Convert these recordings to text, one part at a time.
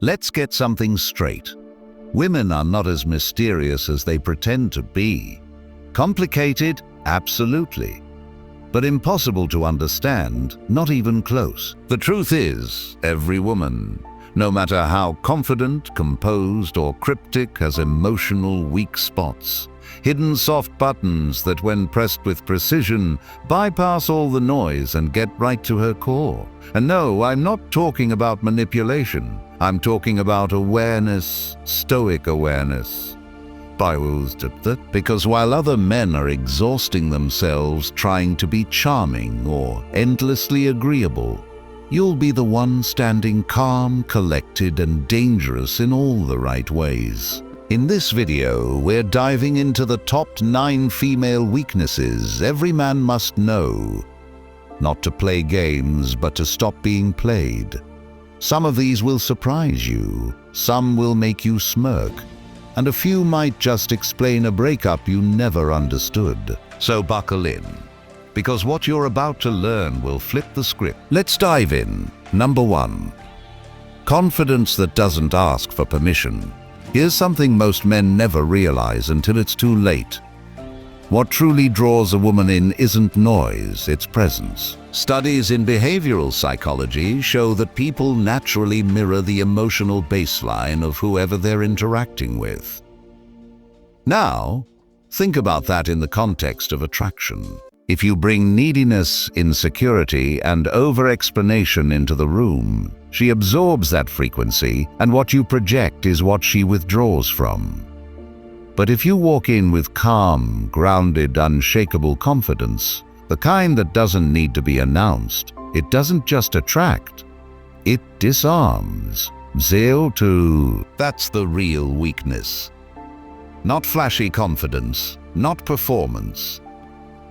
Let's get something straight. Women are not as mysterious as they pretend to be. Complicated? Absolutely. But impossible to understand? Not even close. The truth is, every woman, no matter how confident, composed, or cryptic, has emotional weak spots. Hidden soft buttons that, when pressed with precision, bypass all the noise and get right to her core. And no, I'm not talking about manipulation. I'm talking about awareness, stoic awareness. Because while other men are exhausting themselves trying to be charming or endlessly agreeable, you'll be the one standing calm, collected, and dangerous in all the right ways. In this video, we're diving into the top 9 female weaknesses every man must know. Not to play games, but to stop being played. Some of these will surprise you, some will make you smirk, and a few might just explain a breakup you never understood. So buckle in, because what you're about to learn will flip the script. Let's dive in. Number 1. Confidence that doesn't ask for permission. Here's something most men never realize until it's too late. What truly draws a woman in isn't noise, it's presence. Studies in behavioral psychology show that people naturally mirror the emotional baseline of whoever they're interacting with. Now, think about that in the context of attraction. If you bring neediness, insecurity, and over-explanation into the room, she absorbs that frequency, and what you project is what she withdraws from. But if you walk in with calm, grounded, unshakable confidence, the kind that doesn't need to be announced, it doesn't just attract, it disarms. 0 to... That's the real weakness. Not flashy confidence, not performance,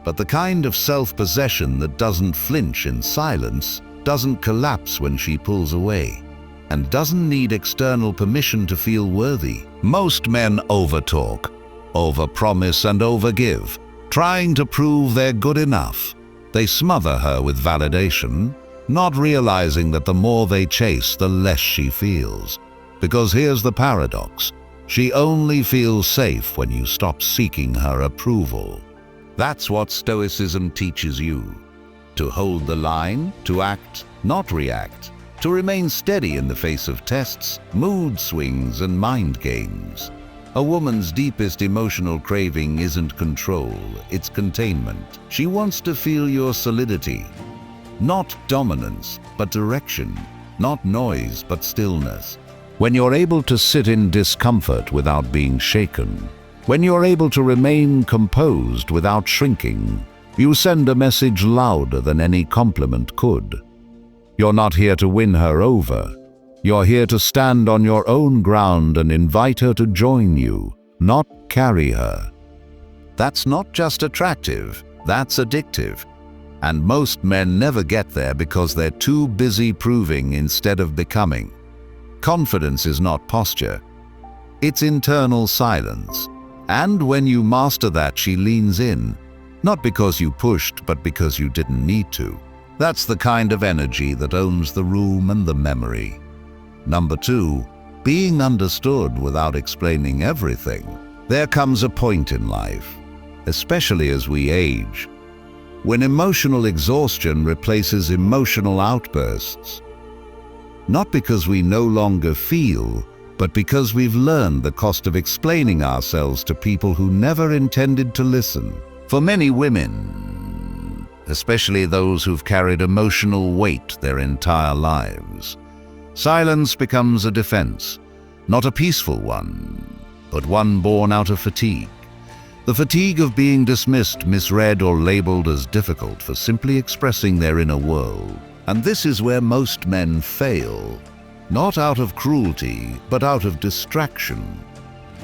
but the kind of self-possession that doesn't flinch in silence, doesn't collapse when she pulls away, and doesn't need external permission to feel worthy. Most men overtalk, overpromise, and overgive, trying to prove they're good enough. They smother her with validation, not realizing that the more they chase, the less she feels. Because here's the paradox: she only feels safe when you stop seeking her approval. That's what Stoicism teaches you. To hold the line, to act, not react. To remain steady in the face of tests, mood swings, and mind games. A woman's deepest emotional craving isn't control, it's containment. She wants to feel your solidity. Not dominance, but direction. Not noise, but stillness. When you're able to sit in discomfort without being shaken, when you're able to remain composed without shrinking, you send a message louder than any compliment could. You're not here to win her over. You're here to stand on your own ground and invite her to join you, not carry her. That's not just attractive, that's addictive. And most men never get there because they're too busy proving instead of becoming. Confidence is not posture, it's internal silence. And when you master that, she leans in, not because you pushed, but because you didn't need to. That's the kind of energy that owns the room and the memory. Number 2, being understood without explaining everything. There comes a point in life, especially as we age, when emotional exhaustion replaces emotional outbursts. Not because we no longer feel, but because we've learned the cost of explaining ourselves to people who never intended to listen. For many women, especially those who've carried emotional weight their entire lives, silence becomes a defense, not a peaceful one, but one born out of fatigue. The fatigue of being dismissed, misread, or labeled as difficult for simply expressing their inner world. And this is where most men fail, not out of cruelty, but out of distraction.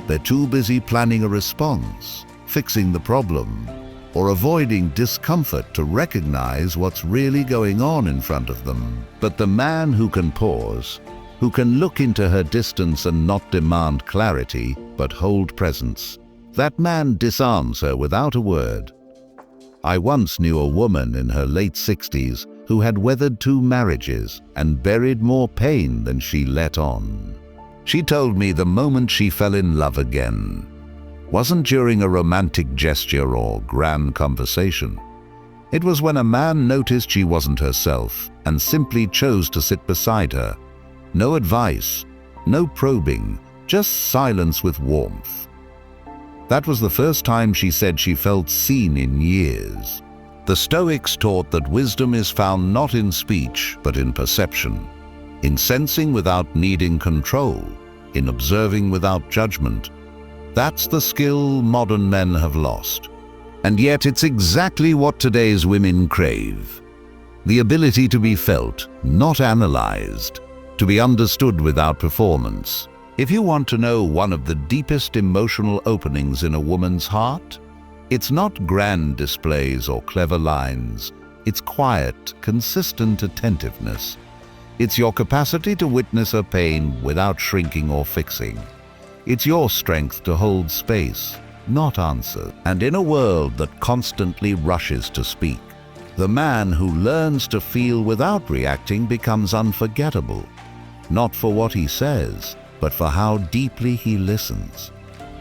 They're too busy planning a response, fixing the problem, or avoiding discomfort to recognize what's really going on in front of them. But the man who can pause, who can look into her distance and not demand clarity, but hold presence, that man disarms her without a word. I once knew a woman in her late 60s who had weathered 2 marriages and buried more pain than she let on. She told me the moment she fell in love again wasn't during a romantic gesture or grand conversation. It was when a man noticed she wasn't herself and simply chose to sit beside her. No advice, no probing, just silence with warmth. That was the first time she said she felt seen in years. The Stoics taught that wisdom is found not in speech, but in perception, in sensing without needing control, in observing without judgment. That's the skill modern men have lost. And yet it's exactly what today's women crave. The ability to be felt, not analyzed, to be understood without performance. If you want to know one of the deepest emotional openings in a woman's heart, it's not grand displays or clever lines. It's quiet, consistent attentiveness. It's your capacity to witness her pain without shrinking or fixing. It's your strength to hold space, not answer. And in a world that constantly rushes to speak, the man who learns to feel without reacting becomes unforgettable, not for what he says, but for how deeply he listens.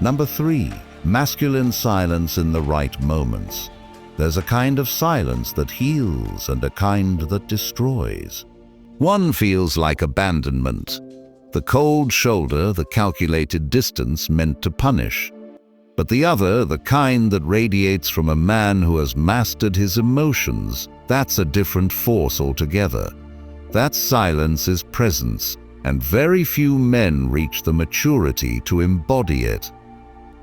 Number 3, masculine silence in the right moments. There's a kind of silence that heals and a kind that destroys. One feels like abandonment, the cold shoulder, the calculated distance meant to punish. But the other, the kind that radiates from a man who has mastered his emotions, that's a different force altogether. That silence is presence, and very few men reach the maturity to embody it.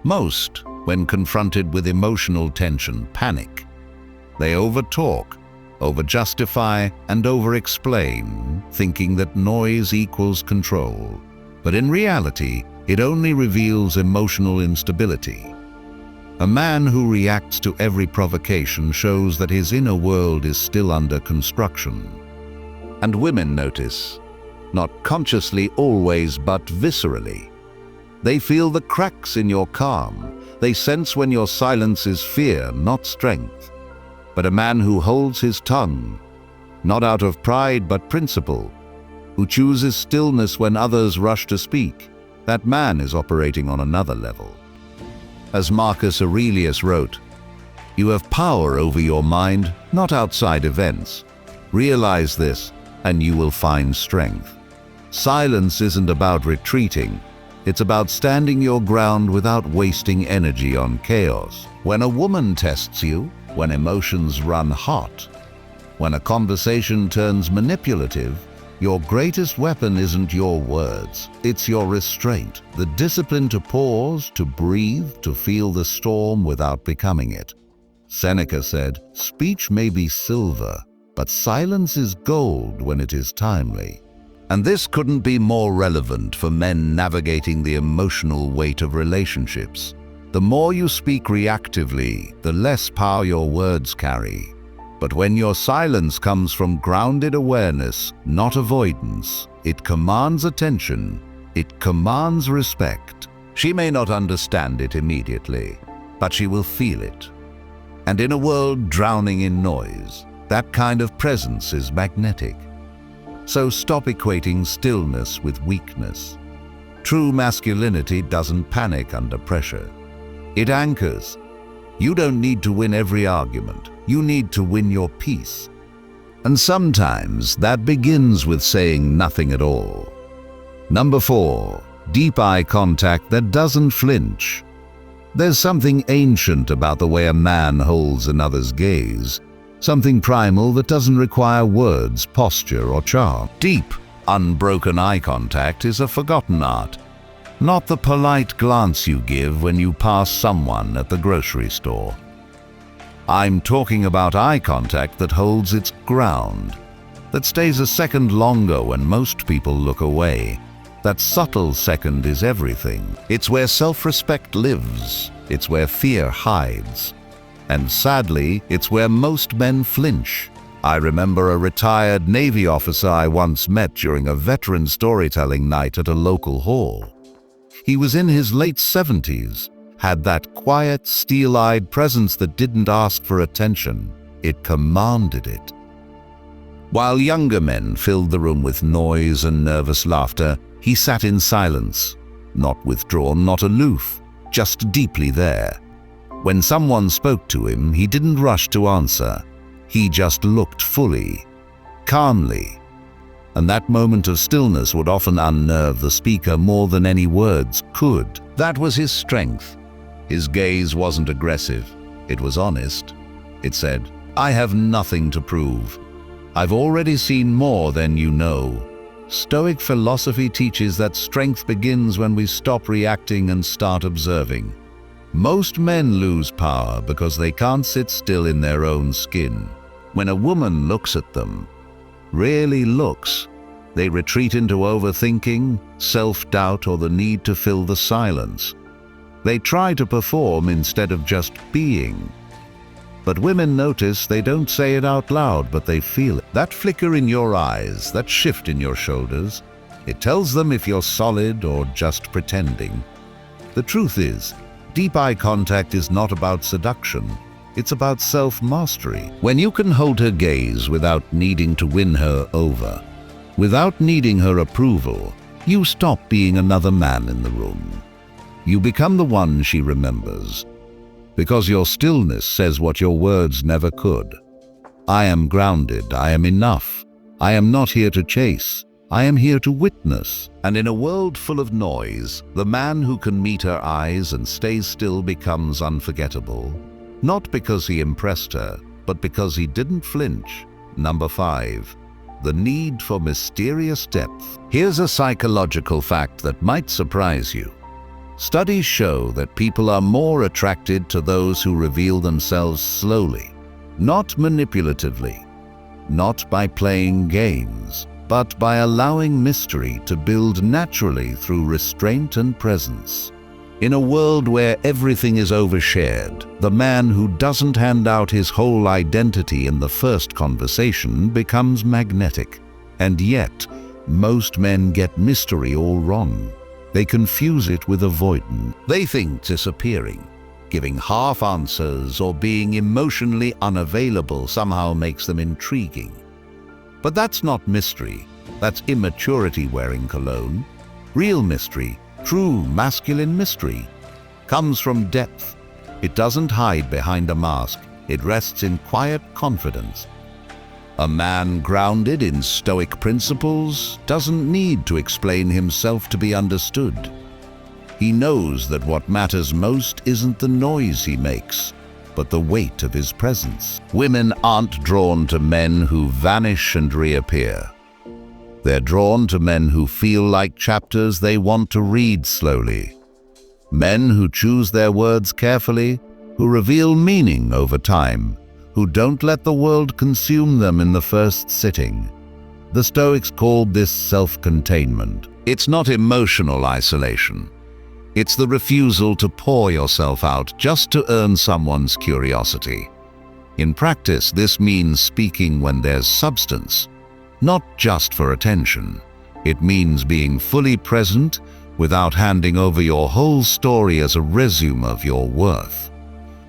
Most, when confronted with emotional tension, panic. They overtalk, overjustify, and overexplain, thinking that noise equals control. But in reality, it only reveals emotional instability. A man who reacts to every provocation shows that his inner world is still under construction. And women notice, not consciously always, but viscerally. They feel the cracks in your calm. They sense when your silence is fear, not strength. But a man who holds his tongue, not out of pride but principle, who chooses stillness when others rush to speak, that man is operating on another level. As Marcus Aurelius wrote, "You have power over your mind, not outside events. Realize this, and you will find strength." Silence isn't about retreating. It's about standing your ground without wasting energy on chaos. When a woman tests you, when emotions run hot, when a conversation turns manipulative, your greatest weapon isn't your words, it's your restraint, the discipline to pause, to breathe, to feel the storm without becoming it. Seneca said, "Speech may be silver, but silence is gold when it is timely." And this couldn't be more relevant for men navigating the emotional weight of relationships. The more you speak reactively, the less power your words carry. But when your silence comes from grounded awareness, not avoidance, it commands attention, it commands respect. She may not understand it immediately, but she will feel it. And in a world drowning in noise, that kind of presence is magnetic. So stop equating stillness with weakness. True masculinity doesn't panic under pressure. It anchors. You don't need to win every argument. You need to win your peace. And sometimes that begins with saying nothing at all. Number 4, deep eye contact that doesn't flinch. There's something ancient about the way a man holds another's gaze, something primal that doesn't require words, posture, or charm. Deep, unbroken eye contact is a forgotten art. Not the polite glance you give when you pass someone at the grocery store. I'm talking about eye contact that holds its ground, that stays a second longer when most people look away. That subtle second is everything. It's where self-respect lives. It's where fear hides. And sadly, it's where most men flinch. I remember a retired Navy officer I once met during a veteran storytelling night at a local hall. He was in his late 70s, had that quiet, steel-eyed presence that didn't ask for attention. It commanded it. While younger men filled the room with noise and nervous laughter, He sat in silence, not withdrawn, not aloof, just deeply there. When someone spoke to him, he didn't rush to answer. He just looked fully, calmly. And that moment of stillness would often unnerve the speaker more than any words could. That was his strength. His gaze wasn't aggressive. It was honest. It said, "I have nothing to prove. I've already seen more than you know." Stoic philosophy teaches that strength begins when we stop reacting and start observing. Most men lose power because they can't sit still in their own skin. When a woman looks at them, really looks, they retreat into overthinking, self-doubt, or the need to fill the silence. They try to perform instead of just being. But women notice, they don't say it out loud, but they feel it. That flicker in your eyes, that shift in your shoulders, it tells them if you're solid or just pretending. The truth is, deep eye contact is not about seduction. It's about self-mastery. When you can hold her gaze without needing to win her over, without needing her approval, you stop being another man in the room. You become the one she remembers. Because your stillness says what your words never could. I am grounded, I am enough. I am not here to chase, I am here to witness. And in a world full of noise, the man who can meet her eyes and stays still becomes unforgettable. Not because he impressed her, but because he didn't flinch. Number 5. The need for mysterious depth. Here's a psychological fact that might surprise you. Studies show that people are more attracted to those who reveal themselves slowly, not manipulatively, not by playing games, but by allowing mystery to build naturally through restraint and presence. In a world where everything is overshared, the man who doesn't hand out his whole identity in the first conversation becomes magnetic. And yet, most men get mystery all wrong. They confuse it with avoidance. They think disappearing, giving half answers, or being emotionally unavailable somehow makes them intriguing. But that's not mystery. That's immaturity wearing cologne. Real mystery, true masculine mystery, comes from depth. It doesn't hide behind a mask. It rests in quiet confidence. A man grounded in Stoic principles doesn't need to explain himself to be understood. He knows that what matters most isn't the noise he makes, but the weight of his presence. Women aren't drawn to men who vanish and reappear. They're drawn to men who feel like chapters they want to read slowly. Men who choose their words carefully, who reveal meaning over time, who don't let the world consume them in the first sitting. The Stoics called this self-containment. It's not emotional isolation. It's the refusal to pour yourself out just to earn someone's curiosity. In practice, this means speaking when there's substance, not just for attention. It means being fully present without handing over your whole story as a resume of your worth.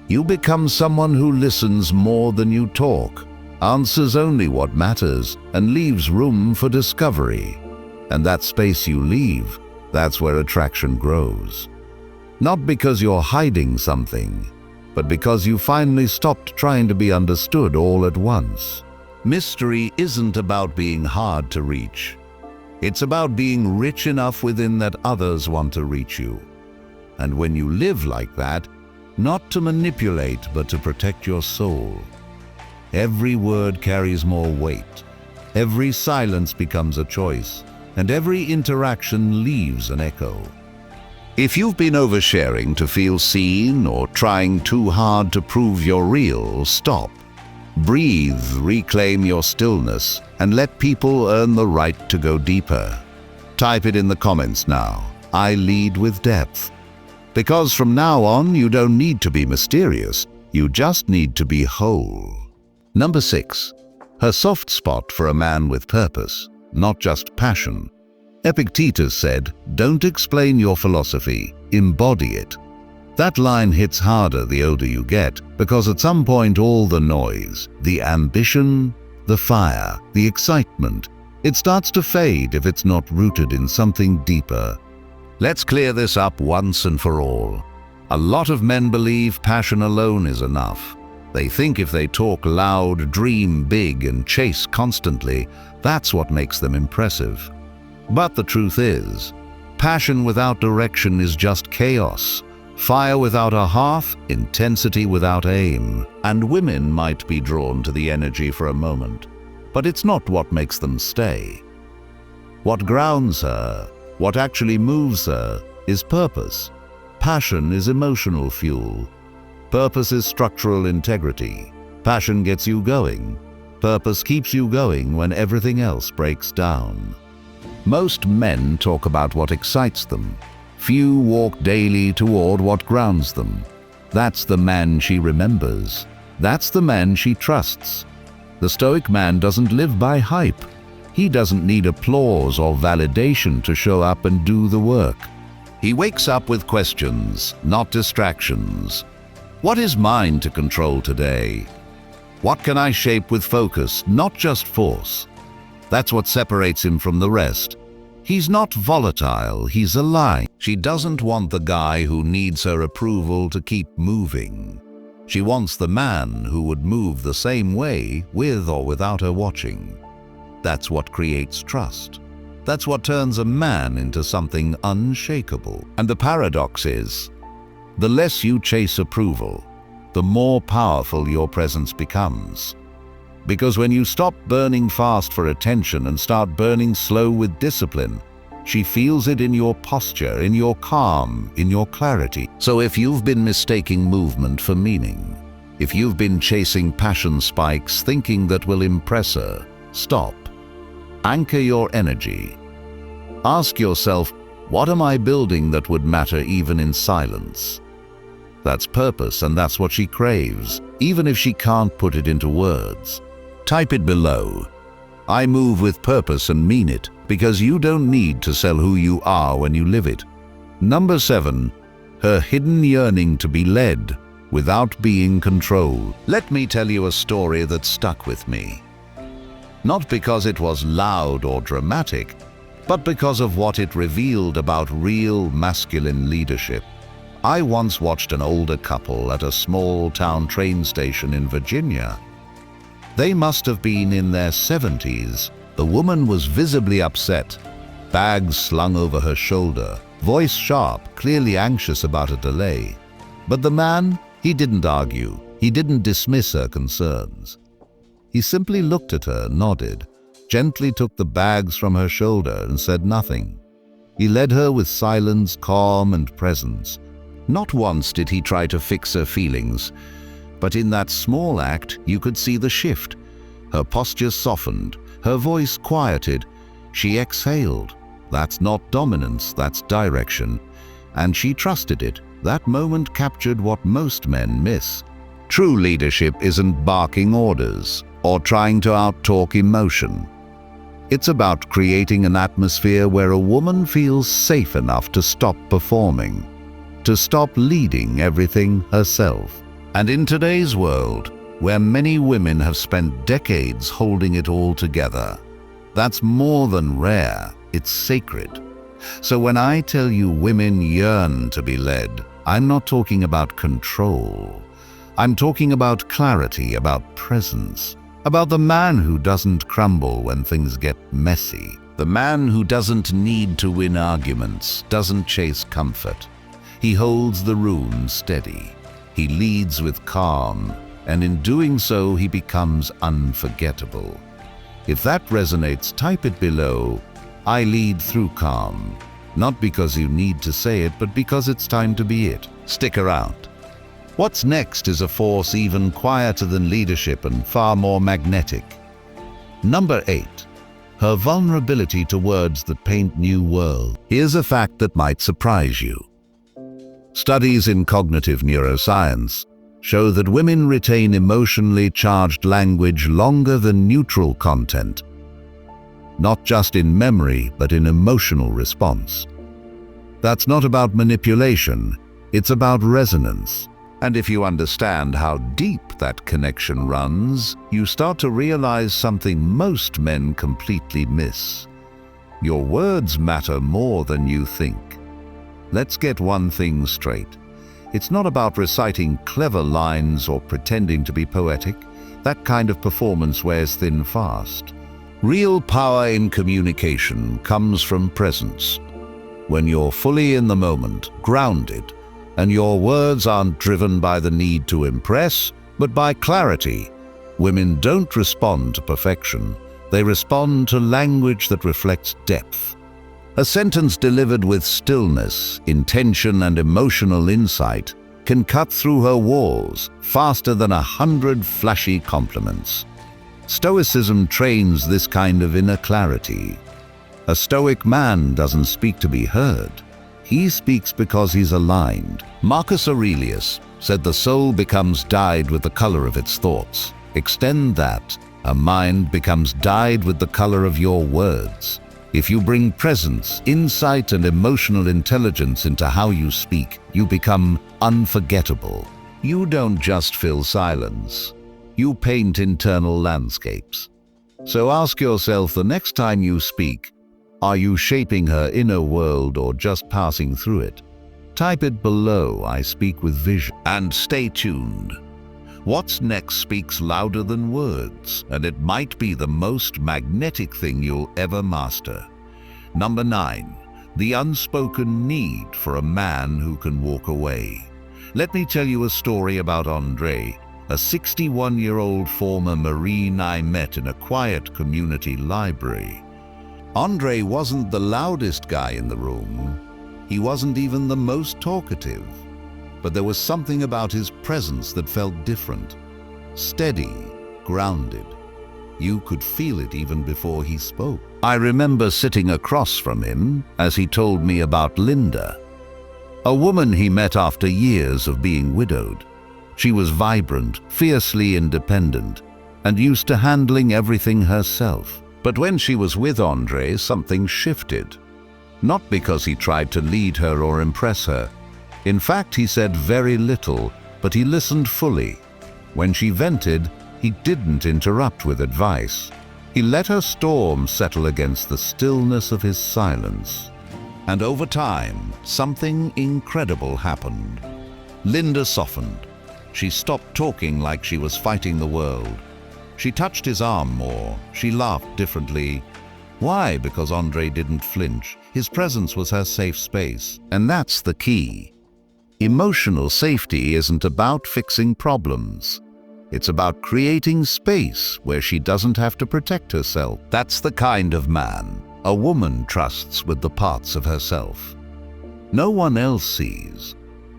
You become someone who listens more than you talk, answers only what matters, and leaves room for discovery. And that space you leave, that's where attraction grows. Not because you're hiding something, but because you finally stopped trying to be understood all at once. Mystery isn't about being hard to reach. It's about being rich enough within that others want to reach you. And when you live like that, not to manipulate, but to protect your soul, every word carries more weight. Every silence becomes a choice, and every interaction leaves an echo. If you've been oversharing to feel seen or trying too hard to prove you're real, stop. Breathe, reclaim your stillness, and let people earn the right to go deeper. Type it in the comments now. I lead with depth. Because from now on, you don't need to be mysterious. You just need to be whole. Number 6. Her soft spot for a man with purpose, not just passion. Epictetus said, "Don't explain your philosophy, embody it." That line hits harder the older you get, because at some point all the noise, the ambition, the fire, the excitement, It starts to fade if it's not rooted in something deeper. Let's clear this up once and for all. A lot of men believe passion alone is enough. They think if they talk loud, dream big, and chase constantly, that's what makes them impressive. But the truth is, passion without direction is just chaos. Fire without a hearth, intensity without aim. And women might be drawn to the energy for a moment, but it's not what makes them stay. What grounds her, what actually moves her, is purpose. Passion is emotional fuel. Purpose is structural integrity. Passion gets you going. Purpose keeps you going when everything else breaks down. Most men talk about what excites them. Few walk daily toward what grounds them. That's the man she remembers. That's the man she trusts. The Stoic man doesn't live by hype. He doesn't need applause or validation to show up and do the work. He wakes up with questions, not distractions. What is mine to control today? What can I shape with focus, not just force? That's what separates him from the rest. He's not volatile, he's alive. She doesn't want the guy who needs her approval to keep moving. She wants the man who would move the same way with or without her watching. That's what creates trust. That's what turns a man into something unshakable. And the paradox is, the less you chase approval, the more powerful your presence becomes. Because when you stop burning fast for attention and start burning slow with discipline, she feels it in your posture, in your calm, in your clarity. So if you've been mistaking movement for meaning, if you've been chasing passion spikes thinking that will impress her, stop. Anchor your energy. Ask yourself, what am I building that would matter even in silence? That's purpose, and that's what she craves, even if she can't put it into words. Type it below. I move with purpose and mean it, because you don't need to sell who you are when you live it. Number 7, her hidden yearning to be led without being controlled. Let me tell you a story that stuck with me. Not because it was loud or dramatic, but because of what it revealed about real masculine leadership. I once watched an older couple at a small-town train station in Virginia. They must have been in their 70s. The woman was visibly upset, bags slung over her shoulder, voice sharp, clearly anxious about a delay. But the man, he didn't argue. He didn't dismiss her concerns. He simply looked at her, nodded, gently took the bags from her shoulder and said nothing. He led her with silence, calm, and presence. Not once did he try to fix her feelings, but in that small act you could see the shift. Her posture softened, her voice quieted. She exhaled. That's not dominance, that's direction. And she trusted it. That moment captured what most men miss. True leadership isn't barking orders or trying to out-talk emotion. It's about creating an atmosphere where a woman feels safe enough to stop performing, to stop leading everything herself. And in today's world, where many women have spent decades holding it all together, that's more than rare, it's sacred. So when I tell you women yearn to be led, I'm not talking about control. I'm talking about clarity, about presence, about the man who doesn't crumble when things get messy, the man who doesn't need to win arguments, doesn't chase comfort. He holds the room steady. He leads with calm, and in doing so, he becomes unforgettable. If that resonates, type it below. I lead through calm, not because you need to say it, but because it's time to be it. Stick around. What's next is a force even quieter than leadership and far more magnetic. Number 8. Her vulnerability to words that paint new worlds. Here's a fact that might surprise you. Studies in cognitive neuroscience show that women retain emotionally charged language longer than neutral content, not just in memory, but in emotional response. That's not about manipulation, it's about resonance. And if you understand how deep that connection runs, you start to realize something most men completely miss. Your words matter more than you think. Let's get one thing straight. It's not about reciting clever lines or pretending to be poetic. That kind of performance wears thin fast. Real power in communication comes from presence. When you're fully in the moment, grounded, and your words aren't driven by the need to impress, but by clarity. Women don't respond to perfection. They respond to language that reflects depth. A sentence delivered with stillness, intention, and emotional insight can cut through her walls faster than 100 flashy compliments. Stoicism trains this kind of inner clarity. A Stoic man doesn't speak to be heard. He speaks because he's aligned. Marcus Aurelius said the soul becomes dyed with the color of its thoughts. Extend that. A mind becomes dyed with the color of your words. If you bring presence, insight, and emotional intelligence into how you speak, you become unforgettable. You don't just fill silence. You paint internal landscapes. So ask yourself the next time you speak, are you shaping her inner world or just passing through it? Type it below, I speak with vision. And stay tuned. What's next speaks louder than words, and it might be the most magnetic thing you'll ever master. Number 9. The unspoken need for a man who can walk away. Let me tell you a story about Andre, a 61-year-old former Marine I met in a quiet community library. Andre wasn't the loudest guy in the room. He wasn't even the most talkative. But there was something about his presence that felt different. Steady, grounded. You could feel it even before he spoke. I remember sitting across from him as he told me about Linda, a woman he met after years of being widowed. She was vibrant, fiercely independent, and used to handling everything herself. But when she was with Andre, something shifted. Not because he tried to lead her or impress her. In fact, he said very little, but he listened fully. When she vented, he didn't interrupt with advice. He let her storm settle against the stillness of his silence. And over time, something incredible happened. Linda softened. She stopped talking like she was fighting the world. She touched his arm more. She laughed differently. Why? Because Andre didn't flinch. His presence was her safe space. And that's the key. Emotional safety isn't about fixing problems. It's about creating space where she doesn't have to protect herself. That's the kind of man a woman trusts with the parts of herself no one else sees.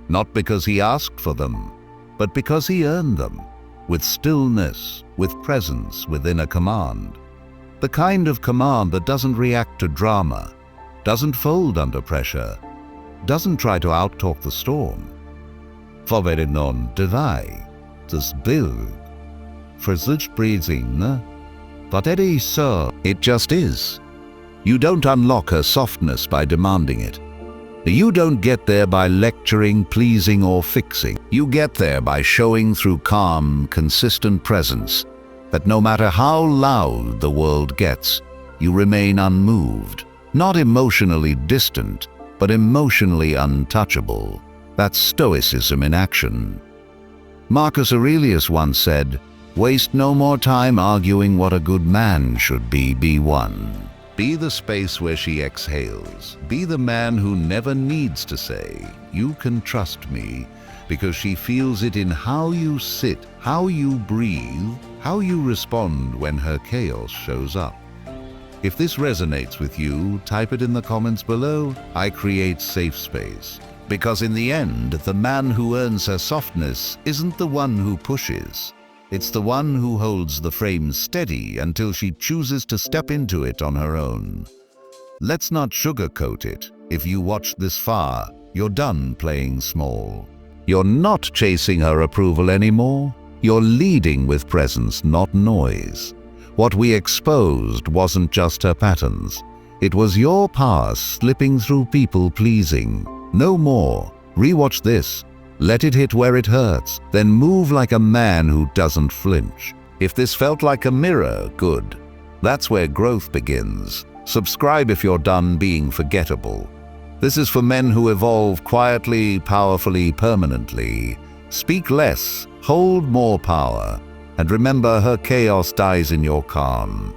Not because he asked for them, but because he earned them. With stillness, with presence, with inner command. The kind of command that doesn't react to drama, doesn't fold under pressure, doesn't try to outtalk the storm. Forvärde någon divide, this build, for such breathing, but it is so. It just is. You don't unlock her softness by demanding it. You don't get there by lecturing, pleasing, or fixing. You get there by showing through calm, consistent presence that no matter how loud the world gets, you remain unmoved, not emotionally distant, but emotionally untouchable. That's Stoicism in action. Marcus Aurelius once said, "Waste no more time arguing what a good man should be one." Be the space where she exhales. Be the man who never needs to say, "You can trust me," because she feels it in how you sit, how you breathe, how you respond when her chaos shows up. If this resonates with you, type it in the comments below. I create safe space. Because in the end, the man who earns her softness isn't the one who pushes. It's the one who holds the frame steady until she chooses to step into it on her own. Let's not sugarcoat it. If you watched this far, you're done playing small. You're not chasing her approval anymore. You're leading with presence, not noise. What we exposed wasn't just her patterns. It was your past slipping through people pleasing. No more. Rewatch this. Let it hit where it hurts, then move like a man who doesn't flinch. If this felt like a mirror, good. That's where growth begins. Subscribe if you're done being forgettable. This is for men who evolve quietly, powerfully, permanently. Speak less, hold more power, and remember, her chaos dies in your calm.